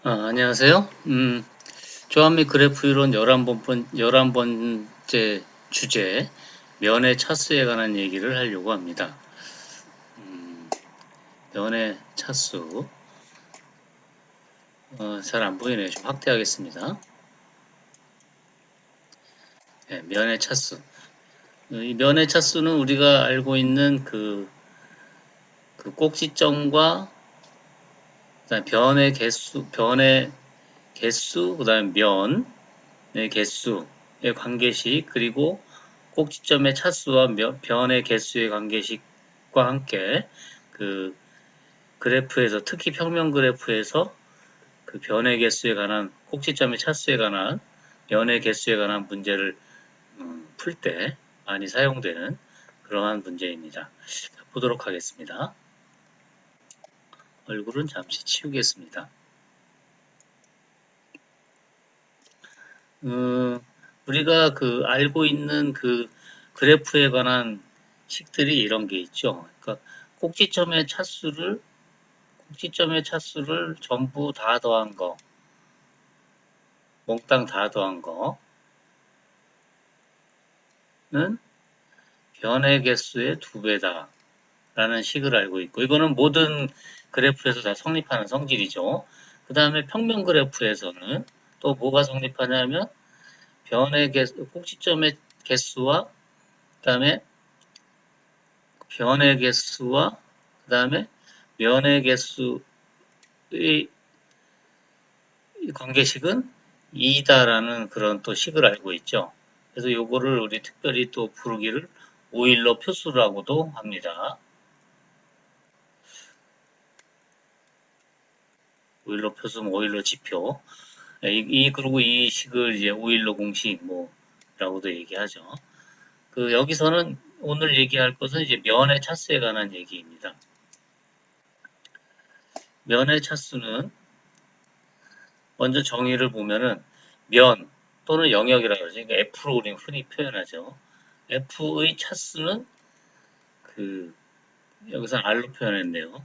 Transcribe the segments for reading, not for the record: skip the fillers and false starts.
안녕하세요. 조합 및 그래프 이론 11번째 주제, 면의 차수에 관한 얘기를 하려고 합니다. 면의 차수, 잘 안 보이네요. 좀 확대하겠습니다. 네, 면의 차수. 이 면의 차수는 우리가 알고 있는 그 꼭지점과 그다음 변의 개수, 그다음 면의 개수의 관계식, 그리고 꼭지점의 차수와 변의 개수의 관계식과 함께 그 그래프에서, 특히 평면 그래프에서 그 변의 개수에 관한, 꼭지점의 차수에 관한, 변의 개수에 관한 문제를 풀 때 많이 사용되는 그러한 문제입니다. 보도록 하겠습니다. 얼굴은 잠시 치우겠습니다. 우리가 알고 있는 그래프에 관한 식들이 이런 게 있죠. 그러니까 꼭지점의 차수를 전부 다 더한 거, 몽땅 다 더한 거는 변의 개수의 2배다 라는 식을 알고 있고, 이거는 모든 그래프에서 다 성립하는 성질이죠. 그 다음에 평면 그래프에서는 또 뭐가 성립하냐면 꼭지점의 개수와 그 다음에 변의 개수와 그 다음에 면의 개수의 관계식은 2다라는 그런 또 식을 알고 있죠. 그래서 요거를 우리 특별히 또 부르기를 오일러 표수라고도 합니다. 오일러 표수, 오일러 지표. 그리고 이 식을 이제 오일러 공식 뭐라고도 얘기하죠. 여기서는 오늘 얘기할 것은 이제 면의 차수에 관한 얘기입니다. 면의 차수는 먼저 정의를 보면은 면 또는 영역이라고 그러죠. 그러니까 F로 우리는 흔히 표현하죠. F의 차수는 여기서 R로 표현했네요.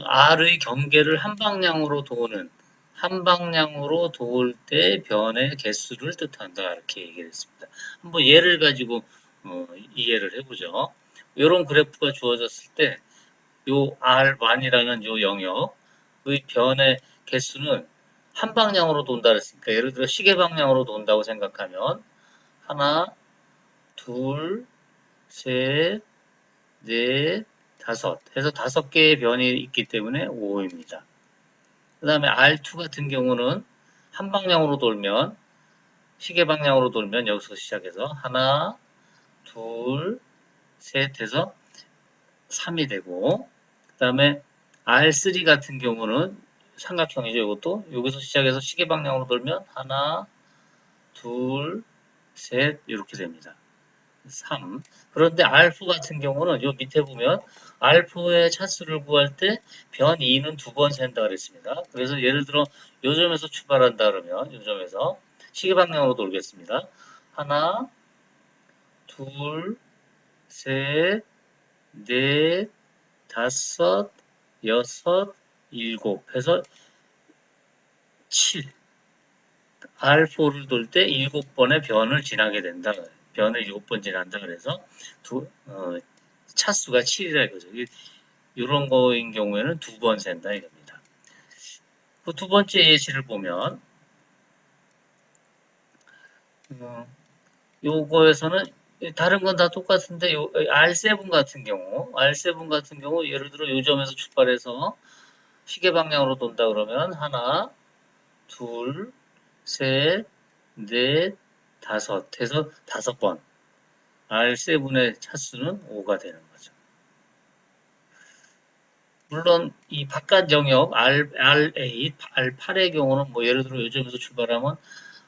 R의 경계를 한 방향으로 도울 때 변의 개수를 뜻한다, 이렇게 얘기를 했습니다. 한번 예를 가지고 이해를 해보죠. 이런 그래프가 주어졌을 때 요 R1이라는 요 영역의 변의 개수는 한 방향으로 돈다 그랬으니까, 예를 들어 시계 방향으로 돈다고 생각하면 하나, 둘, 셋, 넷, 다섯 해서 5개의 변이 있기 때문에 5입니다. 그 다음에 R2 같은 경우는 한 방향으로 돌면, 시계 방향으로 돌면 여기서 시작해서 하나, 둘, 셋 해서 3이 되고, 그 다음에 R3 같은 경우는 삼각형이죠. 이것도 여기서 시작해서 시계 방향으로 돌면 하나, 둘, 셋 이렇게 됩니다. 3. 그런데 R4 같은 경우는 요 밑에 보면 R4의 차수를 구할 때 변 2는 2번 센다 그랬습니다. 그래서 예를 들어 요 점에서 출발한다 그러면 요 점에서 시계 방향으로 돌겠습니다. 하나, 둘, 셋, 넷, 다섯, 여섯, 일곱 해서 7. R4를 돌 때 7번의 변을 지나게 된다. 변을 7번 지난다. 그래서 차수가 7이라 이거죠. 이런 거인 경우에는 2번 센다 이겁니다. 그 두 번째 예시를 보면 요거에서는 다른 건 다 똑같은데 R7 같은 경우 예를 들어 요 점에서 출발해서 시계 방향으로 돈다 그러면 하나, 둘, 셋, 넷, 다섯 해서 5번. R7의 차수는 5가 되는 거죠. 물론 이 바깥 영역 R8, R8의 경우는 뭐 예를 들어 요점에서 출발하면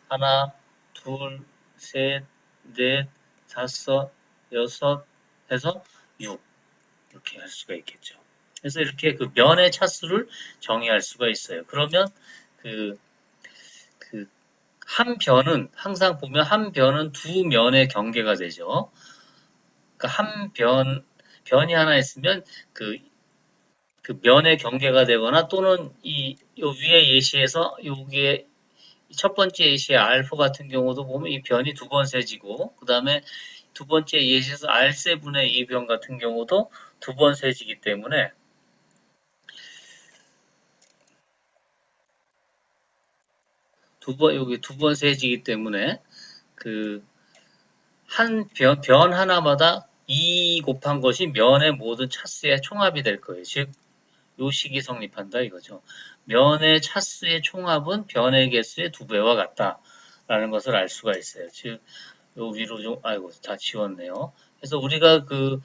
하나, 둘, 셋, 넷, 다섯, 여섯 해서 6 이렇게 할 수가 있겠죠. 그래서 이렇게 면의 차수를 정의할 수가 있어요. 그러면 그, 한 변은 항상 보면 한 변은 두 면의 경계가 되죠. 그러니까 변이 하나 있으면 그 그 면의 경계가 되거나 또는 요 위에 예시에서 여기에 첫 번째 예시의 알파 같은 경우도 보면 이 변이 두 번 세지고 그 다음에 두 번째 예시에서 R7의 이 변 같은 경우도 두 번 세지기 때문에 여기 두 번 세지기 때문에 그 한 변 하나마다 2 곱한 것이 면의 모든 차수의 총합이 될 거예요. 즉, 요 식이 성립한다 이거죠. 면의 차수의 총합은 변의 개수의 두 배와 같다라는 것을 알 수가 있어요. 즉, 요 위로 좀, 아이고, 다 지웠네요. 그래서 우리가 그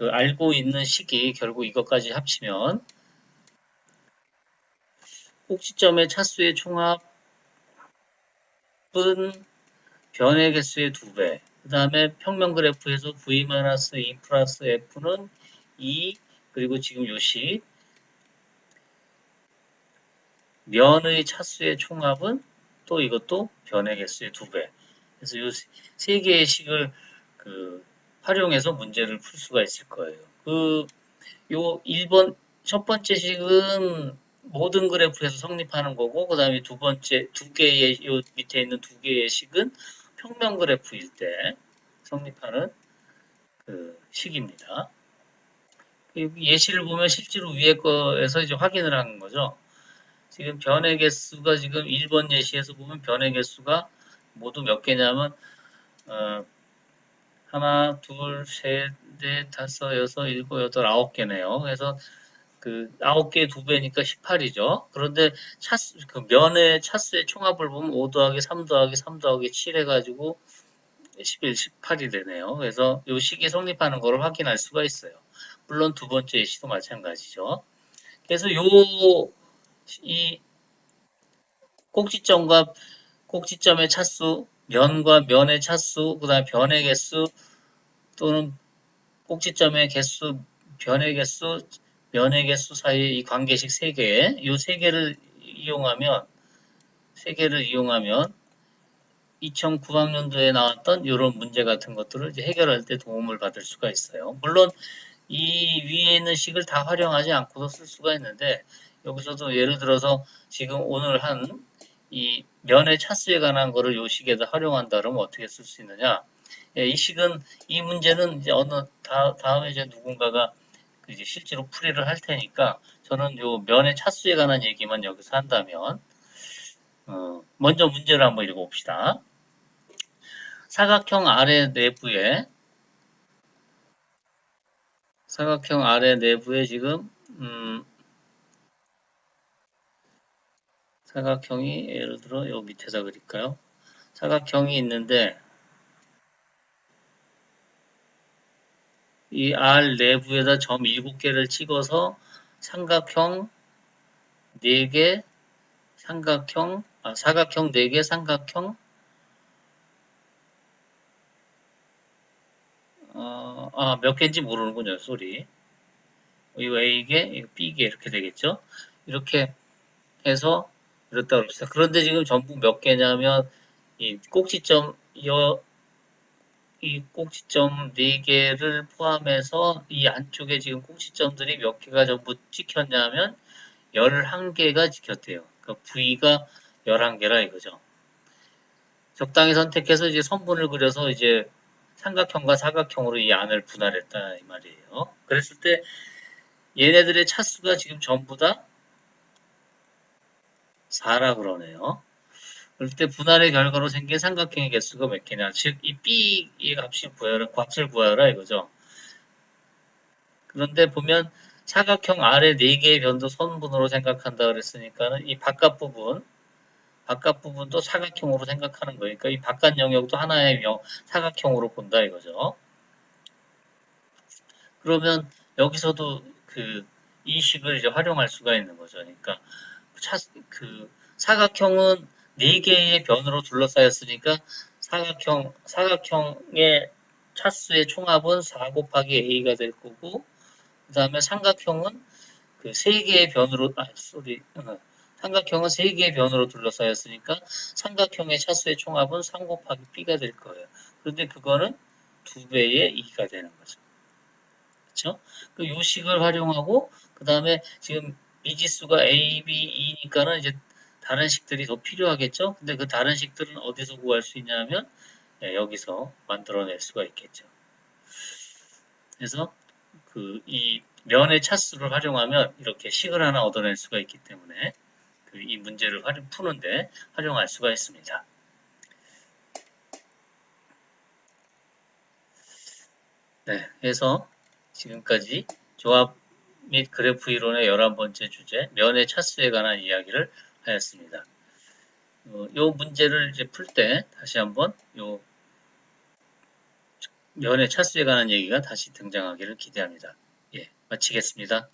알고 있는 식이 결국 이것까지 합치면 꼭지점의 차수의 총합은 변의 개수의 두 배. 그 다음에 평면 그래프에서 V-E 플러스 F는 2, 그리고 지금 요식 면의 차수의 총합은 또 이것도 변의 개수의 두 배. 그래서 이 세 개의 식을 활용해서 문제를 풀 수가 있을 거예요. 요 1번, 첫 번째 식은 모든 그래프에서 성립하는 거고, 그 다음에 두 번째, 두 개의, 요 밑에 있는 두 개의 식은 평면 그래프일 때 성립하는 식입니다. 예시를 보면 실제로 위에 거에서 이제 확인을 하는 거죠. 지금 변의 개수가 지금 1번 예시에서 보면 변의 개수가 모두 몇 개냐면, 하나, 둘, 셋, 넷, 다섯, 여섯, 일곱, 여덟, 9개네요. 그래서 9개 두 배니까 18이죠. 그런데 면의 차수의 총합을 보면 5 더하기 3 더하기 3 더하기 7 해가지고 11, 18이 되네요. 그래서 이 식이 성립하는 것을 확인할 수가 있어요. 물론 두 번째 예시도 마찬가지죠. 그래서 이 꼭지점과 꼭지점의 차수, 면과 면의 차수, 그 다음에 변의 개수 또는 꼭지점의 개수, 변의 개수, 면의 개수 사이의 이 관계식 세 개를 이용하면 2009학년도에 나왔던 이런 문제 같은 것들을 이제 해결할 때 도움을 받을 수가 있어요. 물론 이 위에 있는 식을 다 활용하지 않고도 쓸 수가 있는데 여기서도 예를 들어서 지금 오늘 한 이 면의 차수에 관한 거를 이 식에다 활용한다 그러면 어떻게 쓸 수 있느냐? 예, 이 문제는 이제 다음에 이제 누군가가 이제 실제로 풀이를 할 테니까 저는 요 면의 차수에 관한 얘기만 여기서 한다면, 먼저 문제를 한번 읽어봅시다. 사각형 아래 내부에 지금, 사각형이 예를 들어 요 밑에다 그릴까요? 사각형이 있는데 이 R 내부에다 점 7개를 찍어서 삼각형 4개, 사각형 4개, 삼각형, 몇 개인지 모르는군요, 소리. 이거 A개, 이거 B개 이렇게 되겠죠? 이렇게 해서 이렇다 그럽시다. 그런데 지금 전부 몇 개냐면 이 꼭지점, 이 꼭지점 4개를 포함해서 이 안쪽에 지금 꼭지점들이 몇 개가 전부 찍혔냐면 11개가 찍혔대요. 그러니까 V가 11개라 이거죠. 적당히 선택해서 이제 선분을 그려서 이제 삼각형과 사각형으로 이 안을 분할했다 이 말이에요. 그랬을 때 얘네들의 차수가 지금 전부 다 4라 그러네요. 그럴 때 분할의 결과로 생긴 삼각형의 개수가 몇 개냐. 즉, 이 B의 값을 구하라 이거죠. 그런데 보면 사각형 아래 4개의 변도 선분으로 생각한다 그랬으니까는 이 바깥 부분도 사각형으로 생각하는 거니까 이 바깥 영역도 하나의 사각형으로 본다 이거죠. 그러면 여기서도 이 식을 이제 활용할 수가 있는 거죠. 그러니까 사각형은 4개의 변으로 둘러싸였으니까 사각형의 차수의 총합은 4 곱하기 a가 될 거고, 그 다음에 삼각형은 3개의 변으로, 삼각형은 3개의 변으로 둘러싸였으니까 삼각형의 차수의 총합은 3 곱하기 b가 될 거예요. 그런데 그거는 2배의 2가 되는 거죠. 그렇죠? 요 식을 활용하고 그 다음에 지금 미지수가 A, B, E니까는 이제 다른 식들이 더 필요하겠죠? 근데 그 다른 식들은 어디서 구할 수 있냐면 예, 여기서 만들어낼 수가 있겠죠. 그래서 그 이 면의 차수를 활용하면 이렇게 식을 하나 얻어낼 수가 있기 때문에 그 이 문제를 푸는데 활용할 수가 있습니다. 네, 그래서 지금까지 조합 및 그래프 이론의 11번째 주제, 면의 차수에 관한 이야기를 하였습니다. 요 문제를 이제 풀 때 다시 한번 요 면의 차수에 관한 얘기가 다시 등장하기를 기대합니다. 예, 마치겠습니다.